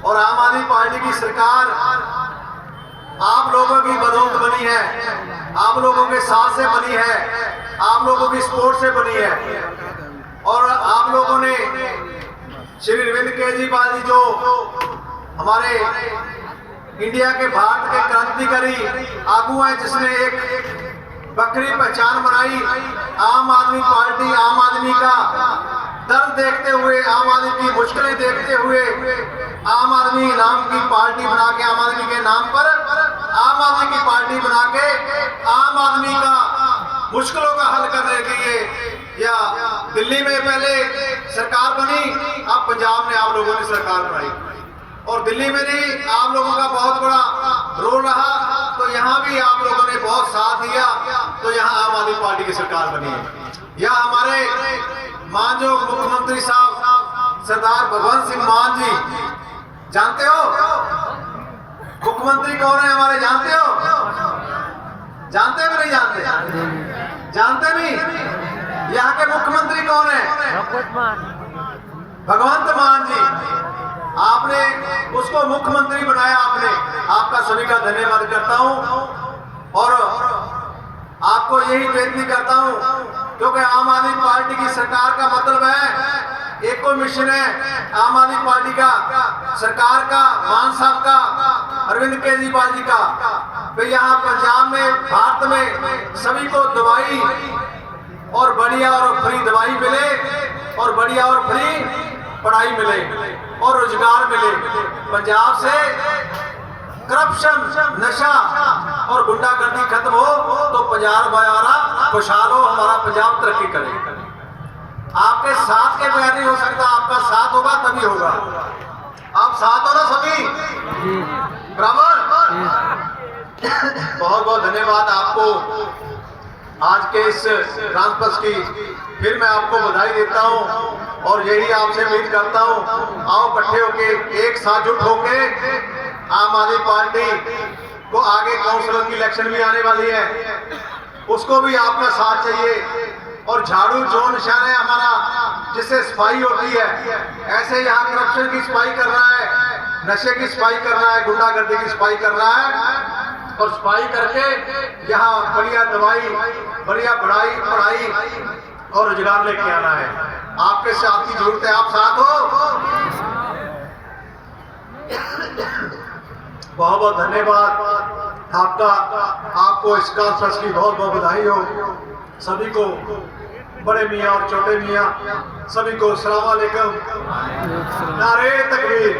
और आम आदमी पार्टी की सरकार आप लोगों की बदौलत बनी है, आप लोगों के साथ से बनी है, आप लोगों की सपोर्ट से बनी है। और आप लोगों ने श्री अरविंद केजरीवाल जी जो हमारे इंडिया के भारत के क्रांतिकारी आगू हैं, जिसने एक बकरी पहचान बनाई, आम आदमी पार्टी आम आदमी का दर्द देखते हुए, आम आदमी की मुश्किलें देखते हुए आम आदमी नाम की पार्टी बना के, आम आदमी के नाम पर आम आदमी की पार्टी बना के आम आदमी का मुश्किलों का हल करने के लिए, या दिल्ली में पहले सरकार बनी, अब पंजाब में आप लोगों ने सरकार बनाई, और दिल्ली में भी आप लोगों का बहुत बड़ा रोल रहा, तो यहाँ भी आप लोगों ने बहुत साथ दिया, तो यहाँ आम आदमी पार्टी की सरकार बनी है। यहाँ हमारे माननीय मुख्यमंत्री साहब सरदार भगवंत सिंह मान जी, जानते हो मुख्यमंत्री कौन है हमारे, जानते हो? जानते हो नहीं जानते? जानते नहीं? यहाँ के मुख्यमंत्री कौन है? भगवंत मान जी। आपने उसको मुख्यमंत्री बनाया, आपने, आपका सभी का धन्यवाद करता हूं। और आपको यही बेनती करता हूं, क्योंकि आम आदमी पार्टी की सरकार का मतलब है एको मिशन है आम आदमी पार्टी का, सरकार का, मान साहब का, अरविंद केजरीवाल जी का। तो यहाँ पंजाब में, भारत में सभी को दवाई और बढ़िया और फ्री दवाई मिले, और बढ़िया और फ्री पढ़ाई मिले, और रोजगार मिले। पंजाब से करप्शन, नशा और गुंडागर्दी खत्म हो, तो पंजाब हमारा खुशहाल हो, हमारा पंजाब तरक्की करे। आपके साथ के बगैर नहीं हो सकता, आपका साथ होगा तभी होगा। आप साथ हो ना सभी? बराबर। बहुत बहुत धन्यवाद आपको आज के इस ट्रांसपर्स की, फिर मैं आपको बधाई देता हूं, और यही आपसे उम्मीद करता हूं, आओ इकट्ठे होके, एक साथ जुट होके आम आदमी पार्टी को, आगे काउंसिलर की इलेक्शन भी आने वाली है, उसको भी आपका साथ चाहिए। और झाड़ू जो निशान है हमारा, जिससे सफाई होती है, ऐसे यहाँ करप्शन की सफाई करना है, नशे की सफाई करना है, गुंडागर्दी की सफाई करना है, और सफाई करके यहाँ बढ़िया दवाई, बढ़िया पढ़ाई और रोजगार लेके आना है। आपके साथ की जरूरत है, आप साथ हो। बहुत बहुत धन्यवाद आपका, आपको इस कॉन्फ्रेंस की बहुत बहुत बधाई हो। सभी को, बड़े मियाँ और छोटे मियाँ, सभी को अस्सलाम वालेकुम, नारे तकबीर।